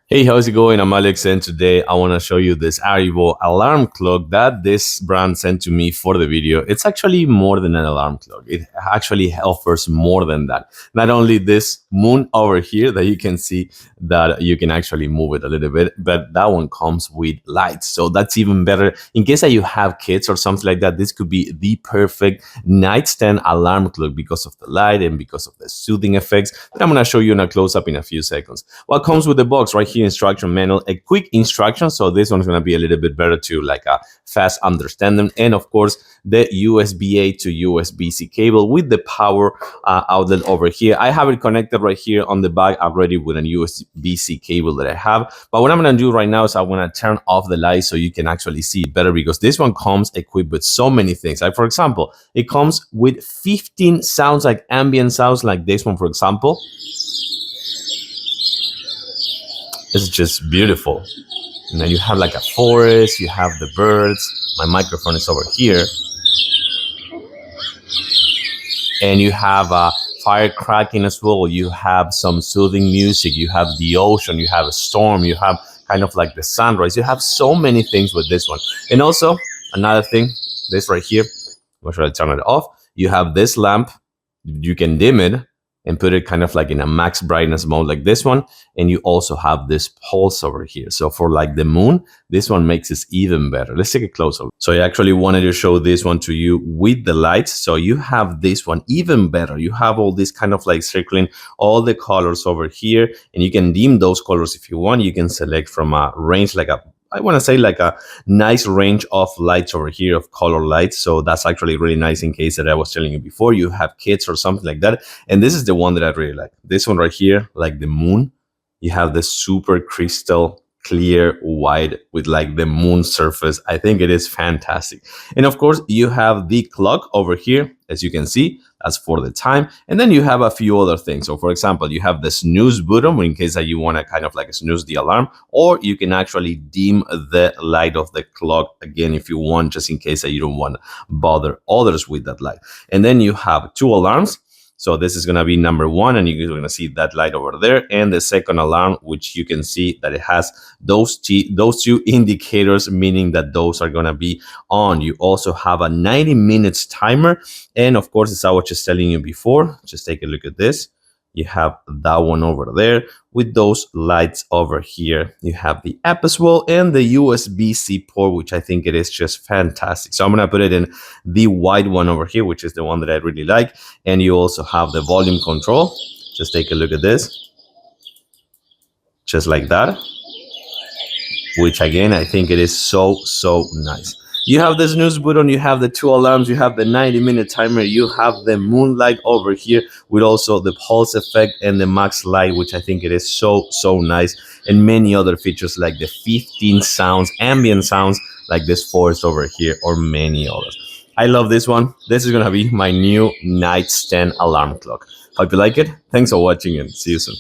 Hey, how's it going? I'm Alex, and today I want to show you this AIRIVO alarm clock that this brand sent to me for the video. It's actually more than an alarm clock. It actually offers more than that. Not only this moon over here that you can see that you can actually move it a little bit, but that one comes with lights. So that's even better. In case that you have kids or something like that, this could be the perfect nightstand alarm clock because of the light and because of the soothing effects that I'm going to show you in a close-up in a few seconds. What comes with the box right here? Instruction manual, a quick instruction, so this one's going to be a little bit better to like a fast understanding, and of course the USB-A to USB-C cable with the power outlet over here. I have it connected right here on the back already with a USB-C cable that I have, but what I'm going to do right now is I want to turn off the light so you can actually see it better, because this one comes equipped with so many things. Like, for example, it comes with 15 sounds, like ambient sounds, like this one, for example. It's just beautiful. And then you have like a forest, you have the birds. My microphone is over here. And you have a fire cracking as well. You have some soothing music. You have the ocean. You have a storm. You have kind of like the sunrise. You have so many things with this one. And also, another thing, this right here, I'm going to turn it off. You have this lamp. You can dim it and put it kind of like in a max brightness mode like this one. And you also have this pulse over here. So for like the moon, this one makes it even better. Let's take a close up. So I actually wanted to show this one to you with the lights. So you have this one even better. You have all this kind of like circling all the colors over here, and you can dim those colors if you want. You can select from a range like I want to say like a nice range of lights over here, of color lights. So that's actually really nice in case that I was telling you before you have kids or something like that. And this is the one that I really like. This one right here, like the moon. You have this super crystal clear white with like the moon surface. I think it is fantastic. And of course, you have the clock over here, as you can see. That's for the time. And then you have a few other things. So for example, you have the snooze button in case that you want to kind of like snooze the alarm, or you can actually dim the light of the clock again if you want, just in case that you don't want to bother others with that light. And then you have two alarms. So this is going to be number one, and you're going to see that light over there. And the second alarm, which you can see that it has those two indicators, meaning that those are going to be on. You also have a 90 minutes timer. And of course, as I was just telling you before, just take a look at this. You have that one over there with those lights over here. You have the app as well and the USB-C port, which I think it is just fantastic. So I'm going to put it in the white one over here, which is the one that I really like. And you also have the volume control. Just take a look at this. Just like that. Which again, I think it is so nice. You have the snooze button, you have the two alarms, you have the 90-minute timer, you have the moonlight over here with also the pulse effect and the max light, which I think it is so nice, and many other features like the 15 sounds, ambient sounds like this forest over here, or many others. I love this one. This is gonna be my new nightstand alarm clock. Hope you like it. Thanks for watching and see you soon.